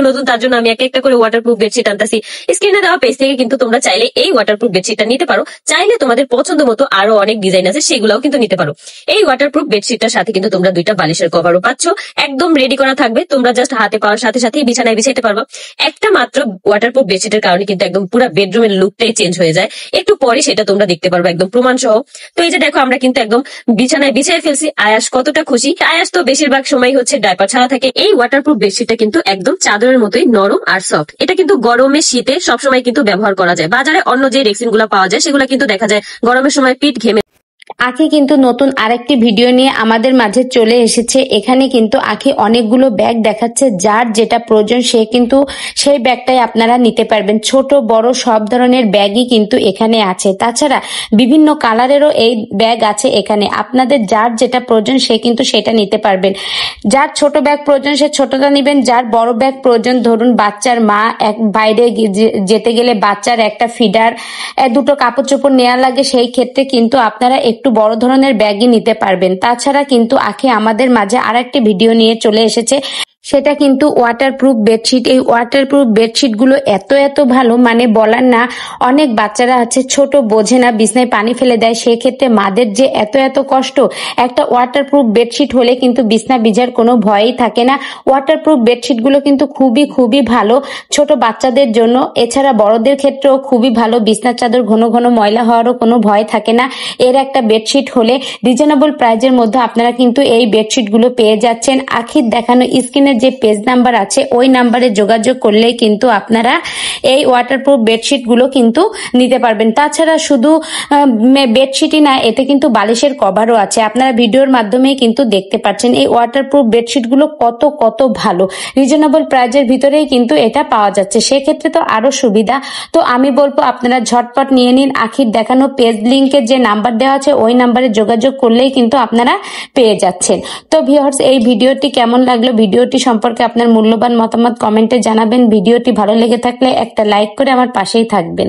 নতুন, তার জন্য আমি একটা একটা করে ওয়াটারপ্রুফ বেডশিট আনতেছি। স্ক্রিনে দেওয়া পেজ থেকে কিন্তু তোমরা চাইলে এই ওয়াটারপ্রুফ বেডশিটটা নিতে পারো। চাইলে তোমাদের পছন্দ মতো আরো অনেক ডিজাইন আছে, সেগুলোও কিন্তু নিতে পারো। এই ওয়াটারপ্রুফ বেডশিটটার সাথে কিন্তু তোমরা 2টা বালিশের কভারও পাচ্ছ, একদম রেডি করা থাকবে। তোমরা জাস্ট হাতে পাওয়ার সাথে সাথেই বিছানায় বিছাইতে পারবা। একটা মাত্র ওয়াটারপ্রুফ বেডশিটের কারণে কিন্তু একদম পুরো বেডরুমের লুকটাই চেঞ্জ হয়ে যায়। একটু পরে সেটা তোমরা দেখতে পারবে একদম প্রমাণ সহ। তো এই যে দেখো, আমরা কিন্তু একদম বিছানায় বিছিয়ে ফেলছি। আয়াস কতটা খুশি। আয়াস তো বেশিরভাগ সময় হচ্ছে ডাইপার ছাড়া থাকে। এই ওয়াটারপ্রুফ বেডশিটটা কিন্তু একদম চাদরের মতোই নরম আর সফট। এটা কিন্তু গরমে শীতে সবসময় কিন্তু ব্যবহার করা যায়। বাজারে অন্য যে রেক্সিন গুলো পাওয়া যায় সেগুলো কিন্তু দেখা যায় গরমের সময় পিঠ ঘেমে। আখি কিন্তু নতুন আরেকটি ভিডিও নিয়ে আমাদের মাঝে চলে এসেছে। এখানে কিন্তু আখি অনেকগুলো ব্যাগ দেখাচ্ছে, যার যেটা প্রয়োজন সে কিন্তু সেই ব্যাগটাই আপনারা নিতে পারবেন। ছোট বড় সব ধরনের ব্যাগই কিন্তু এখানে আছে। তাছাড়া বিভিন্ন কালারেরও এই ব্যাগ আছে এখানে। আপনাদের যার যেটা প্রয়োজন সে কিন্তু সেটা নিতে পারবেন। যার ছোট ব্যাগ প্রয়োজন সে ছোটটা নেবেন, যার বড় ব্যাগ প্রয়োজন, ধরুন বাচ্চার মা বাইরে যেতে গেলে বাচ্চার একটা ফিডার, দুটো কাপড় চোপড় নেওয়া লাগে, সেই ক্ষেত্রে কিন্তু আপনারা একটু বড় ধরনের ব্যাগই নিতে পারবেন। তাছাড়া কিন্তু আখি আমাদের মাঝে আরেকটি ভিডিও নিয়ে চলে এসেছে, সেটা কিন্তু ওয়াটারপ্রুফ বেডশিট। এই ওয়াটারপ্রুফ বেডশিট গুলো এত এত ভালো, মানে বলার না। অনেক বাচ্চারা আছে ছোট, বোঝে না, বিছনায় পানি ফেলে দেয়, সেই ক্ষেত্রে মাদের যে এত এত কষ্ট। একটা ওয়াটারপ্রুফ বেডশিট হলে কিন্তু বিছনা ভিজার কোনো ভয়ই থাকে না। ওয়াটারপ্রুফ বেডশিট গুলো কিন্তু খুবই খুবই ভালো ছোট বাচ্চাদের জন্য। এছাড়া বড়দের ক্ষেত্রেও খুবই ভালো। বিছনার চাদর ঘন ঘন ময়লা হওয়ারও কোনো ভয় থাকে না। এর একটা বেডশিট হলে রিজনেবল প্রাইজের মধ্যে আপনারা কিন্তু এই বেডশিট গুলো পেয়ে যাচ্ছেন। আখির দেখানো স্ক্রিনে যে পেজ নাম্বার আছে ওই নাম্বারে যোগাযোগ করলেই কিন্তু আপনারা এই ওয়াটারপ্রুফ বেডশিট গুলো কিন্তু নিতে পারবেন। তাছাড়া শুধু বেডশিটই না, এতে কিন্তু বালিশের কভারও আছে। আপনারা ভিডিওর মাধ্যমেই কিন্তু দেখতে পাচ্ছেন এই ওয়াটারপ্রুফ বেডশিট গুলো কত কত ভালো। রিজনেবল প্রাইজের ভিতরেই কিন্তু এটা পাওয়া যাচ্ছে, সেক্ষেত্রে তো আরো সুবিধা। তো আমি বলবো আপনারা ঝটপট নিয়ে নিন। আখির দেখানো পেজ লিঙ্কের যে নাম্বার দেওয়া আছে ওই নাম্বারে যোগাযোগ করলেই কিন্তু আপনারা পেয়ে যাচ্ছেন। তো ভিউয়ার্স, এই ভিডিওটি কেমন লাগলো, ভিডিওটি সম্পর্কে আপনার মূল্যবান মতামত কমেন্টে জানাবেন। ভিডিওটি ভালো লেগে থাকলে একটা লাইক করে আমার পাশেই থাকবেন।